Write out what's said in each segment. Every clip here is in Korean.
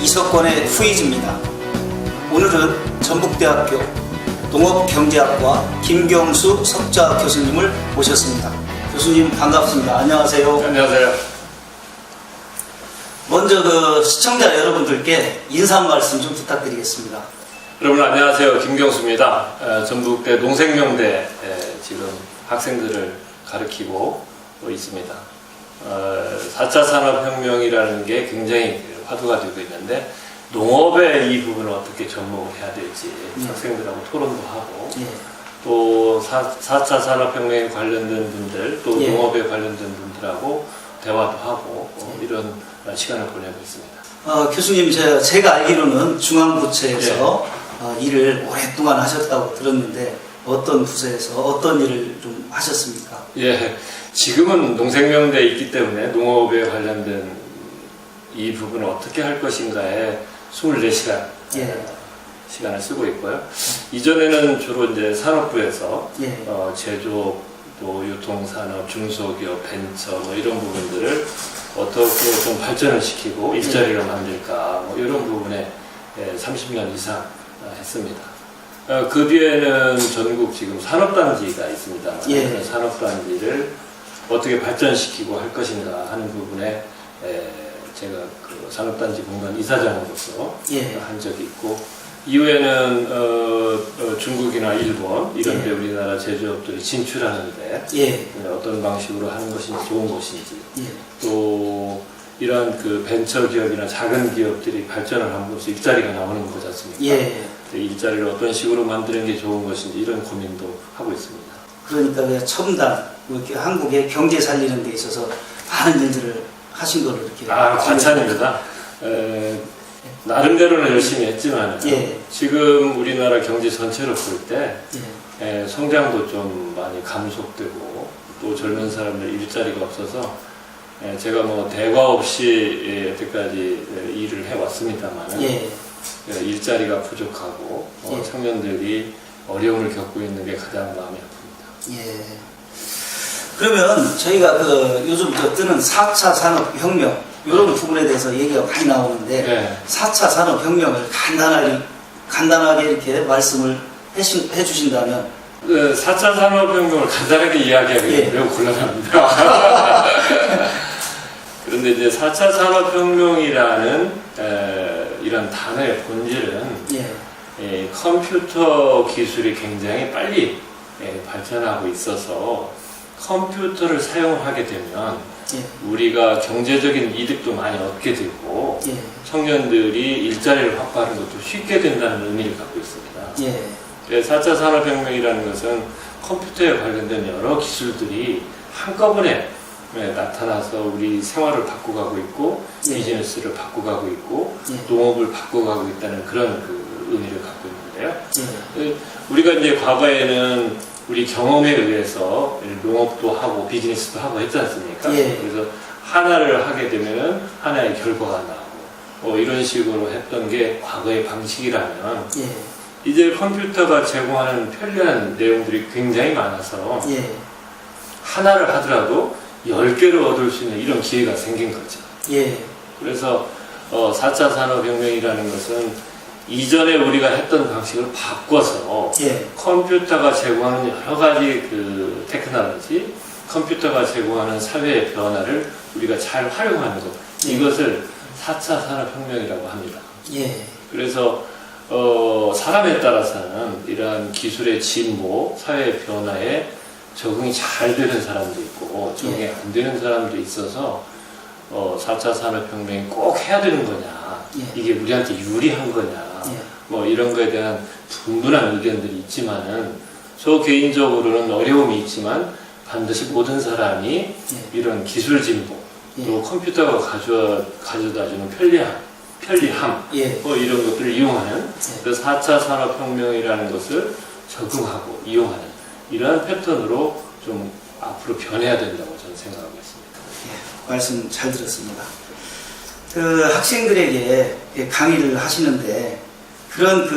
이석권의 후이즈입니다. 오늘은 전북대학교 농업경제학과 김경수 석좌 교수님을 모셨습니다. 교수님 반갑습니다. 안녕하세요. 안녕하세요. 먼저 시청자 여러분들께 인사 말씀 좀 부탁드리겠습니다. 여러분 안녕하세요. 김경수입니다. 전북대 농생명대 지금 학생들을 가르치고 있습니다. 4차 산업혁명이라는 게 굉장히 화두가 되고 있는데 농업의 이 부분을 어떻게 접목을 해야 될지 학생들하고 토론도 하고 또 4차 산업혁명에 관련된 분들 또 농업에 관련된 분들하고 대화도 하고 이런 시간을 보내고 있습니다. 교수님 제가 알기로는 중앙부처에서 일을 오랫동안 하셨다고 들었는데 어떤 부서에서 어떤 일을 좀 하셨습니까? 예, 지금은 농생명대에 있기 때문에 농업에 관련된 이 부분을 어떻게 할 것인가에 24시간 시간을 쓰고 있고요. 이전에는 주로 이제 산업부에서 제조업, 또 유통산업, 중소기업, 벤처 뭐 이런 부분들을 어떻게 좀 발전을 시키고 일자리를 만들까 뭐 이런 부분에 30년 이상 했습니다. 그 뒤에는 전국 지금 산업단지가 있습니다. 산업단지를 어떻게 발전시키고 할 것인가 하는 부분에 제가 그 산업단지 공단 이사장으로서 한 적이 있고, 이후에는 중국이나 일본 이런 데 우리나라 제조업들이 진출하는데 어떤 방식으로 하는 것인지 좋은 것인지 또 이런 그 벤처기업이나 작은 기업들이 발전을 함으로써 일자리가 나오는 거지 않습니까? 일자리를 어떤 식으로 만드는 게 좋은 것인지 이런 고민도 하고 있습니다. 그러니까 첨단, 이렇게 한국의 경제 살리는 데 있어서 많은 일들을 하신 걸로 이렇게. 과찬입니다. 나름대로는 열심히 했지만 지금 우리나라 경제 전체로 볼 때 성장도 좀 많이 감속되고 또 젊은 사람들 일자리가 없어서 제가 뭐 대과 없이 여태까지 일을 해왔습니다만 일자리가 부족하고 청년들이 어려움을 겪고 있는 게 가장 마음이 아픕니다. 그러면 저희가 요즘 뜨는 4차 산업혁명 이런 부분에 대해서 얘기가 많이 나오는데 4차 산업혁명을 간단하게 이렇게 말씀을 해주신다면 4차 산업혁명을 간단하게 이야기하기는 매우 곤란합니다. 그런데 이제 4차 산업혁명이라는 이런 단어의 본질은 컴퓨터 기술이 굉장히 빨리 발전하고 있어서 컴퓨터를 사용하게 되면 우리가 경제적인 이득도 많이 얻게 되고 청년들이 일자리를 확보하는 것도 쉽게 된다는 의미를 갖고 있습니다. 4차 산업혁명이라는 것은 컴퓨터에 관련된 여러 기술들이 한꺼번에 나타나서 우리 생활을 바꿔가고 있고 비즈니스를 바꿔가고 있고 농업을 바꿔가고 있다는 그런 의미를 갖고 있는데요. 우리가 이제 과거에는 우리 경험에 의해서 농업도 하고 비즈니스도 하고 했지 않습니까? 그래서 하나를 하게 되면 하나의 결과가 나오고 이런 식으로 했던 게 과거의 방식이라면 이제 컴퓨터가 제공하는 편리한 내용들이 굉장히 많아서 하나를 하더라도 10개를 얻을 수 있는 이런 기회가 생긴 거죠. 그래서 4차 산업혁명이라는 것은 이전에 우리가 했던 방식을 바꿔서 컴퓨터가 제공하는 여러 가지 그 테크놀로지, 컴퓨터가 제공하는 사회의 변화를 우리가 잘 활용하는 것, 이것을 4차 산업혁명이라고 합니다. 그래서 사람에 따라서는 이러한 기술의 진보, 사회의 변화에 적응이 잘 되는 사람도 있고 적응이 안 되는 사람도 있어서 4차 산업혁명이 꼭 해야 되는 거냐, 이게 우리한테 유리한 거냐, 뭐 이런 거에 대한 분분한 의견들이 있지만은 저 개인적으로는 어려움이 있지만 반드시 모든 사람이 이런 기술 진보 또 컴퓨터가 가져다주는 편리함 뭐 이런 것들을 이용하는 그 4차 산업혁명이라는 것을 적응하고 이용하는 이러한 패턴으로 좀 앞으로 변해야 된다고 저는 생각하고 있습니다. 말씀 잘 들었습니다. 학생들에게 강의를 하시는데 그런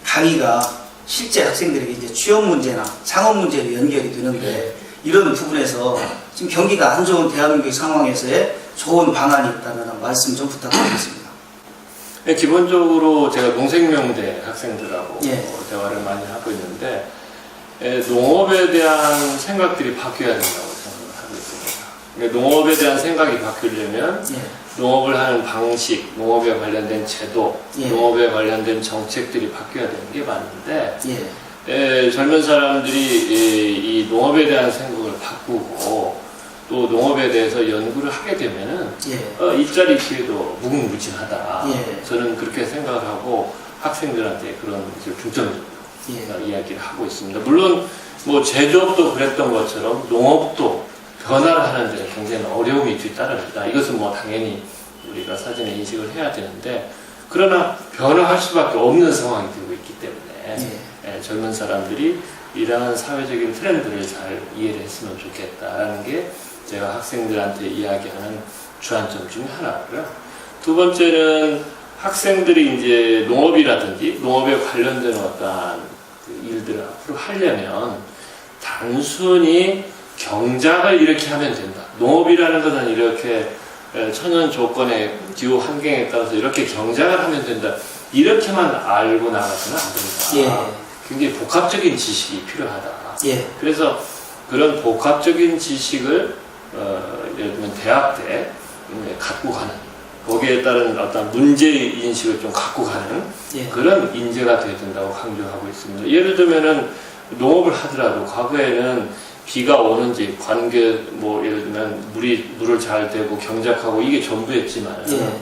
강의가 실제 학생들에게 이제 취업 문제나 창업 문제로 연결이 되는데 이런 부분에서 지금 경기가 안 좋은 대한민국 상황에서의 좋은 방안이 있다면 말씀 좀 부탁드리겠습니다. 기본적으로 제가 농생명대 학생들하고 예. 대화를 많이 하고 있는데 농업에 대한 생각들이 바뀌어야 된다고 생각을 하고 있습니다. 그러니까 농업에 대한 생각이 바뀌려면 예. 농업을 하는 방식, 농업에 관련된 제도, 예. 농업에 관련된 정책들이 바뀌어야 되는 게 맞는데 예. 젊은 사람들이 이 농업에 대한 생각을 바꾸고 또 농업에 대해서 연구를 하게 되면은 예. 일자리 기회도 무궁무진하다. 예. 저는 그렇게 생각을 하고 학생들한테 그런 중점적으로 예. 이야기를 하고 있습니다. 물론 뭐 제조업도 그랬던 것처럼 농업도 변화를 하는데 굉장히 어려움이 뒤따릅니다. 이것은 뭐 당연히 우리가 사전에 인식을 해야 되는데 그러나 변화할 수밖에 없는 상황이 되고 있기 때문에 예. 젊은 사람들이 이러한 사회적인 트렌드를 잘 이해를 했으면 좋겠다라는 게 제가 학생들한테 이야기하는 주안점 중에 하나고요. 두 번째는 학생들이 이제 농업이라든지 농업에 관련된 어떠한 그 일들을 앞으로 하려면 단순히 경작을 이렇게 하면 된다. 농업이라는 것은 이렇게 천연 조건의 기후 환경에 따라서 이렇게 경작을 하면 된다. 이렇게만 알고 나가서는 안 된다. 예. 굉장히 복합적인 지식이 필요하다. 예. 그래서 그런 복합적인 지식을 예를 들면 대학 때 갖고 가는 거기에 따른 어떤 문제인식을 좀 갖고 가는 예. 그런 인재가 되어야 된다고 강조하고 있습니다. 예를 들면은 농업을 하더라도 과거에는 비가 오는지 관계 뭐 예를 들면 물을 잘 대고 경작하고 이게 전부였지만 예.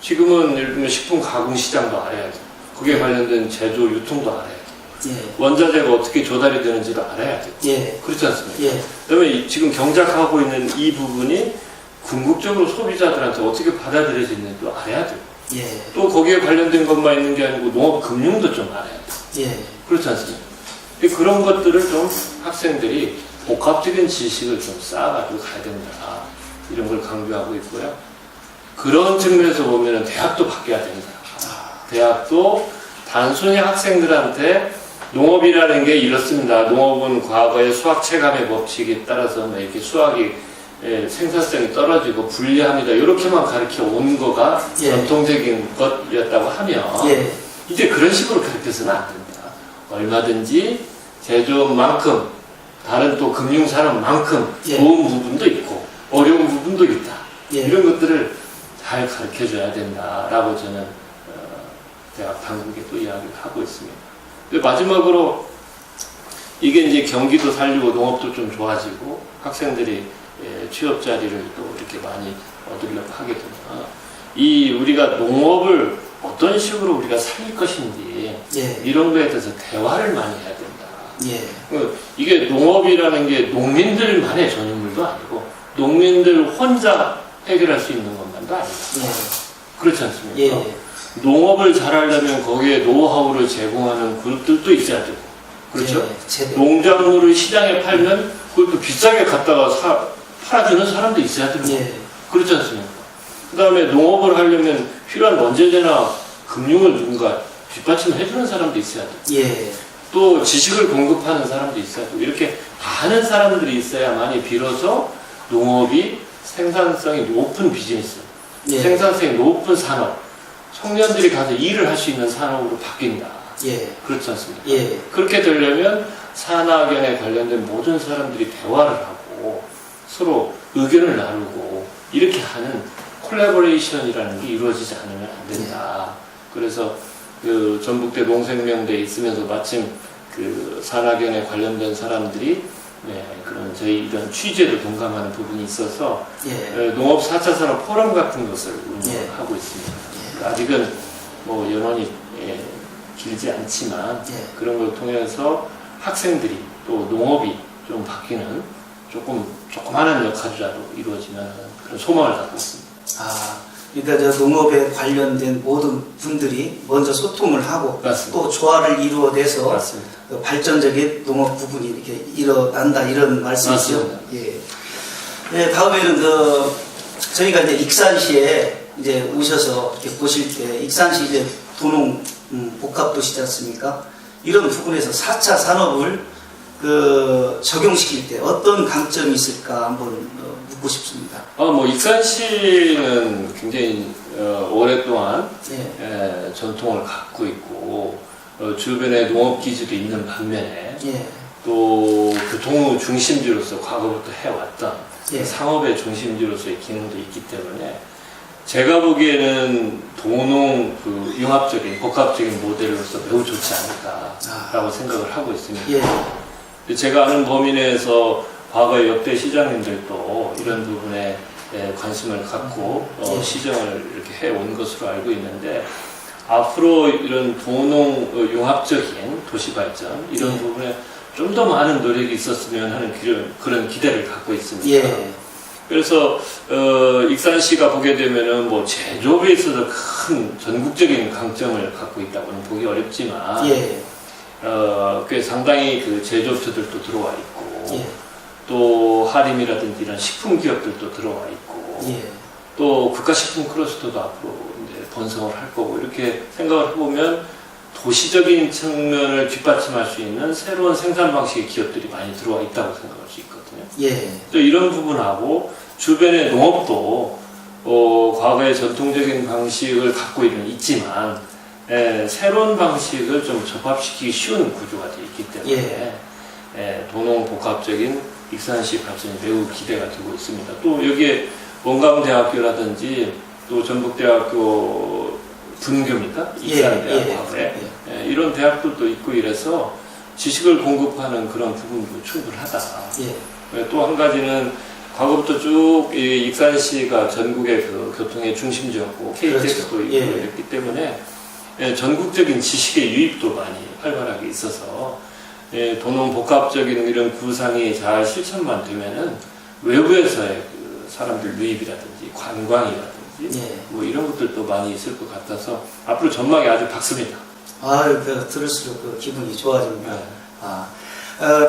지금은 예를 들면 식품 가공 시장도 알아야죠. 거기에 관련된 제조 유통도 알아야죠. 예. 원자재가 어떻게 조달이 되는지도 알아야 돼요. 예. 그렇지 않습니까? 예. 그다음에 지금 경작하고 있는 이 부분이 궁극적으로 소비자들한테 어떻게 받아들여지는지도 알아야 돼요. 예. 또 거기에 관련된 것만 있는 게 아니고 농업 금융도 좀 알아야 돼요. 예. 그렇지 않습니까? 그런 것들을 좀 학생들이 복합적인 지식을 좀 쌓아가지고 가야 된다. 이런 걸 강조하고 있고요. 그런 측면에서 보면 대학도 바뀌어야 된다. 대학도 단순히 학생들한테 농업이라는 게 이렇습니다. 농업은 과거의 수학 체감의 법칙에 따라서 이렇게 수학이 생산성이 떨어지고 불리합니다. 이렇게만 가르쳐 온 거가 예. 전통적인 것이었다고 하면 예. 이제 그런 식으로 가르쳐서는 안 됩니다. 얼마든지 제조업만큼 다른 또 금융산업만큼 예. 좋은 부분도 있고 어려운 부분도 있다. 예. 이런 것들을 잘 가르쳐줘야 된다라고 저는 대학 당국에 또 이야기를 하고 있습니다. 마지막으로 이게 이제 경기도 살리고 농업도 좀 좋아지고 학생들이 취업 자리를 또 이렇게 많이 얻으려고 하게 되면 이 우리가 농업을 어떤 식으로 우리가 살릴 것인지 예. 이런 거에 대해서 대화를 많이 해야 된다. 예. 이게 농업이라는 게 농민들만의 전유물도 아니고 농민들 혼자 해결할 수 있는 것만도 아니다. 예. 그렇지 않습니까? 예. 농업을 잘하려면 거기에 노하우를 제공하는 그룹들도 있어야 되고 그렇죠? 예. 농작물을 시장에 팔면 그것도 비싸게 갖다가 팔아주는 사람도 있어야 되고 예. 그렇지 않습니까? 그 다음에 농업을 하려면 필요한 원재재나 금융을 누군가 뒷받침을 해주는 사람도 있어야 되고 예. 또 지식을 공급하는 사람도 있어야 되고 이렇게 다 하는 사람들이 있어야만이 비로소 농업이 생산성이 높은 비즈니스, 예. 생산성이 높은 산업, 청년들이 가서 일을 할 수 있는 산업으로 바뀐다. 예. 그렇지 않습니까? 예. 그렇게 되려면 산학연에 관련된 모든 사람들이 대화를 하고 서로 의견을 나누고 이렇게 하는 콜라보레이션이라는 게 이루어지지 않으면 안 된다. 그래서 그 전북대 농생명대에 있으면서 마침 그 산학연에 관련된 사람들이 그런 저희 이런 취지에도 동감하는 부분이 있어서 예. 농업 4차 산업 포럼 같은 것을 예. 운영하고 있습니다. 아직은 뭐 연원이 길지 않지만 예. 그런 걸 통해서 학생들이 또 농업이 좀 바뀌는 조그마한 역할이라도 이루어지면 그런 소망을 갖고 있습니다. 그러니까 저 농업에 관련된 모든 분들이 먼저 소통을 하고 맞습니다. 또 조화를 이루어내서 맞습니다. 그 발전적인 농업 부분이 이렇게 일어난다 이런 말씀이죠. 맞습니다. 예. 네, 다음에는 저희가 이제 익산시에 이제 오셔서 이렇게 보실 때 익산시 이제 도농 복합도시지 않습니까? 이런 부분에서 4차 산업을 적용시킬 때 어떤 강점이 있을까 한번 묻고 싶습니다. 뭐 익산시는 굉장히 오랫동안 예. 전통을 갖고 있고 주변에 농업기지도 있는 반면에 예. 또 교통 중심지로서 과거부터 해왔던 예. 상업의 중심지로서의 기능도 있기 때문에 제가 보기에는 도농 그 융합적인 복합적인 모델로서 매우 좋지 않을까라고 생각을 하고 있습니다. 예. 제가 아는 범위 내에서 과거의 역대 시장님들도 이런 부분에 관심을 갖고 예. 시정을 이렇게 해온 것으로 알고 있는데 앞으로 이런 도농 융합적인 도시 발전 이런 예. 부분에 좀 더 많은 노력이 있었으면 하는 그런 기대를 갖고 있습니다. 예. 그래서 익산시가 보게 되면은 뭐 제조업에 있어서 큰 전국적인 강점을 갖고 있다고는 보기 어렵지만 예. 꽤 상당히 그 제조업체들도 들어와 있고 예. 또 하림이라든지 이런 식품 기업들도 들어와 있고 예. 또 국가식품 클러스터도 앞으로 이제 번성을 할 거고 이렇게 생각을 해보면 도시적인 측면을 뒷받침할 수 있는 새로운 생산 방식의 기업들이 많이 들어와 있다고 생각할 수 있거든요. 예. 또 이런 부분하고 주변의 농업도 과거의 전통적인 방식을 갖고 있지만 새로운 방식을 좀 접합시키기 쉬운 구조가 되어 있기 때문에 도농 복합적인 익산시 발전이 매우 기대가 되고 있습니다. 또 여기에 원광대학교라든지 또 전북대학교 분교입니까? 익산대학교에 이런 대학들도 있고 이래서 지식을 공급하는 그런 부분도 충분하다. 또 한 가지는 과거부터 쭉 익산시가 전국의 그 교통의 중심지였고 KTX도 그렇죠. 있고 이랬기 때문에 전국적인 지식의 유입도 많이 활발하게 있어서 도농 복합적인 이런 구상이 잘 실천만 되면은 외부에서의 그 사람들 유입이라든지 관광이라든지 뭐 이런 것들도 많이 있을 것 같아서 앞으로 전망이 아주 밝습니다. 아유, 들을수록 그 기분이 좋아집니다.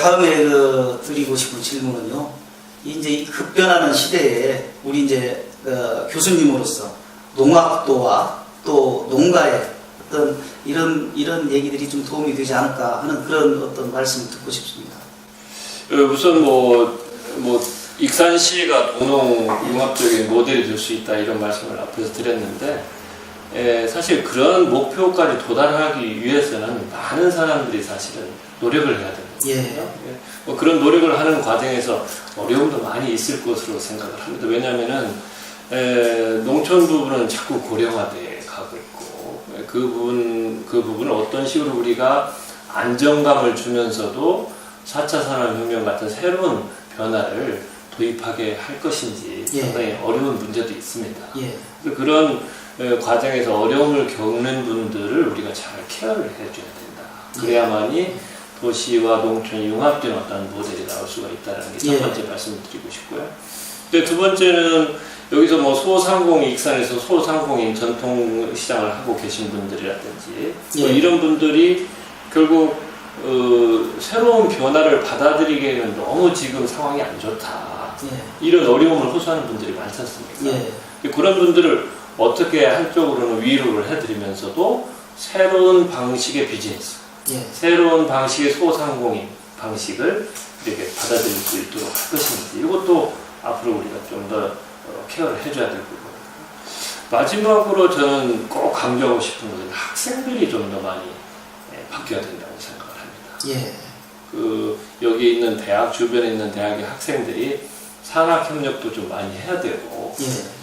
다음에 드리고 싶은 질문은요. 이제 이 급변하는 시대에 우리 이제 교수님으로서 농학도와 또 농가의 어떤 이런 얘기들이 좀 도움이 되지 않을까 하는 그런 어떤 말씀을 듣고 싶습니다. 우선 뭐 익산시가 도농 융합적인 모델이 될 수 있다 이런 말씀을 앞에서 드렸는데 사실 그런 목표까지 도달하기 위해서는 많은 사람들이 사실은 노력을 해야 됩니다. 뭐 그런 노력을 하는 과정에서 어려움도 많이 있을 것으로 생각을 합니다. 왜냐하면은 농촌 부분은 자꾸 고령화돼 가고 있고 그 부분을 어떤 식으로 우리가 안정감을 주면서도 4차 산업혁명 같은 새로운 변화를 도입하게 할 것인지 상당히 어려운 문제도 있습니다. 그런 과정에서 어려움을 겪는 분들을 우리가 잘 케어를 해줘야 된다. 그래야만이 도시와 농촌 융합된 어떤 모델이 나올 수가 있다는 게 첫 번째 말씀을 드리고 싶고요. 근데 두 번째는 여기서 뭐 소상공인, 익산에서 소상공인 전통 시장을 하고 계신 분들이라든지 뭐 이런 분들이 결국 새로운 변화를 받아들이기에는 너무 지금 상황이 안 좋다. 이런 어려움을 호소하는 분들이 많지 않습니까? 그런 분들을 어떻게 한쪽으로는 위로를 해드리면서도 새로운 방식의 비즈니스, 새로운 방식의 소상공인 방식을 이렇게 받아들일 수 있도록 할 것인지 이것도 앞으로 우리가 좀 더 케어를 해줘야 될 부분. 마지막으로 저는 꼭 강조하고 싶은 것은 학생들이 좀 더 많이 바뀌어야 된다고 생각을 합니다. 여기 있는 대학, 주변에 있는 대학의 학생들이 산학협력도 좀 많이 해야 되고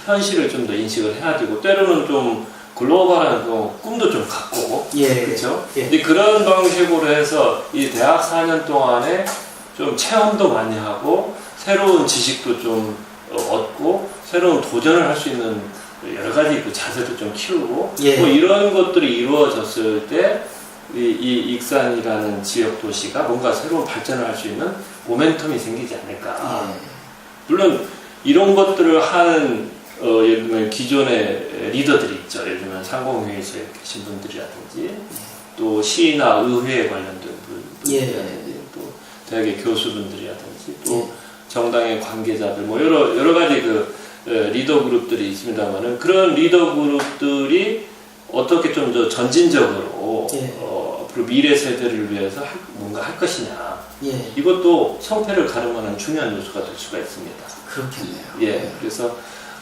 현실을 좀 더 인식을 해야 되고 때로는 좀 글로벌한 꿈도 좀 갖고 그렇죠? 근데 그런 방식으로 해서 이 대학 4년 동안에 좀 체험도 많이 하고 새로운 지식도 좀 얻고 새로운 도전을 할 수 있는 여러 가지 그 자세도 좀 키우고 뭐 이런 것들이 이루어졌을 때 이 익산이라는 지역 도시가 뭔가 새로운 발전을 할 수 있는 모멘텀이 생기지 않을까. 물론 이런 것들을 하는 예를 들면 기존의 리더들이 있죠. 예를 들면 상공회의소에 계신 분들이라든지 또 시나 의회에 관련된 분들이라든지 또 대학의 교수분들이라든지 또 정당의 관계자들 뭐 여러 가지 그 리더 그룹들이 있습니다만은 그런 리더 그룹들이 어떻게 좀 더 전진적으로 앞으로 미래 세대를 위해서 뭔가 할 것이냐 이것도 성패를 가름하는 중요한 요소가 될 수가 있습니다. 그렇겠네요. 그래서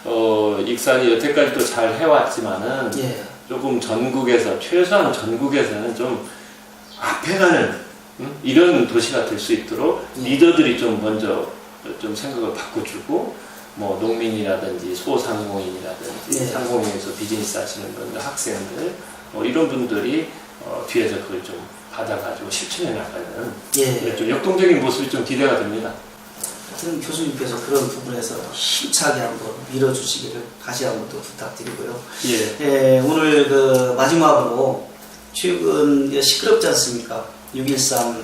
익산이 여태까지 또 잘 해왔지만은 예. 조금 전국에서 최소한 전국에서는 좀 앞에 가는 이런 도시가 될 수 있도록 예. 리더들이 좀 먼저 좀 생각을 바꿔주고 뭐 농민이라든지 소상공인이라든지 예. 상공인에서 비즈니스 하시는 분들, 학생들 이런 분들이 뒤에서 그걸 좀 받아가지고 실천해 나가는 예. 좀 역동적인 모습이 좀 기대가 됩니다. 하여튼 교수님께서 그런 부분에서 힘차게 한번 밀어주시기를 다시 한번 또 부탁드리고요. 예. 예, 오늘 그 마지막으로 최근 시끄럽지 않습니까? 6.13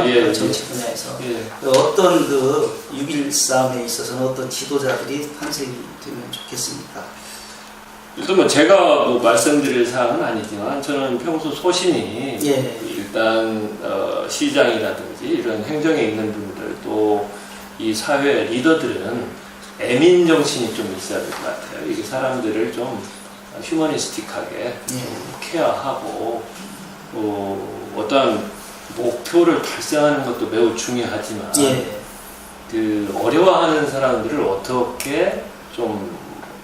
예, 정치 분야에서 예. 어떤 그 6.13에 있어서는 어떤 지도자들이 탄생이 되면 좋겠습니까? 일단 뭐 제가 뭐 말씀드릴 사항은 아니지만 저는 평소 소신이 예. 일단 시장이라든지 이런 행정에 있는 분들 또 이 사회 리더들은 애민 정신이 좀 있어야 될 것 같아요. 이게 사람들을 좀 휴머니스틱하게 좀 케어하고 어떤 목표를 달성하는 것도 매우 중요하지만 예. 그 어려워하는 사람들을 어떻게 좀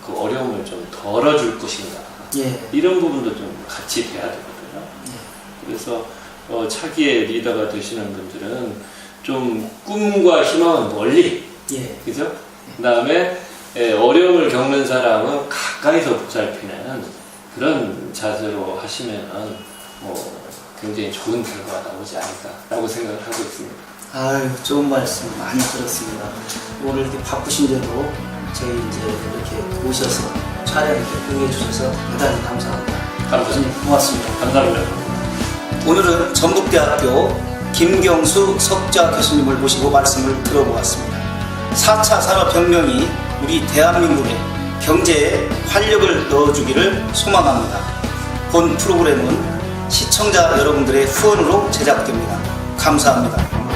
그 어려움을 좀 덜어줄 것인가 예. 이런 부분도 좀 같이 돼야 되거든요. 그래서 차기의 리더가 되시는 분들은 좀 꿈과 희망은 멀리, 예. 그죠? 그 다음에 어려움을 겪는 사람은 가까이서 보살피는 그런 자세로 하시면 뭐 굉장히 좋은 결과가 나오지 않을까라고 생각을 하고 있습니다. 아유, 좋은 말씀 많이 들었습니다. 오늘 이렇게 바쁘신데도 저희 이제 이렇게 오셔서 촬영 이렇게 응해주셔서 대단히 감사합니다. 감사합니다. 고맙습니다. 감사합니다. 오늘은 전북대학교 김경수 석좌 교수님을 모시고 말씀을 들어보았습니다. 4차 산업혁명이 우리 대한민국의 경제에 활력을 넣어주기를 소망합니다. 본 프로그램은 시청자 여러분들의 후원으로 제작됩니다. 감사합니다.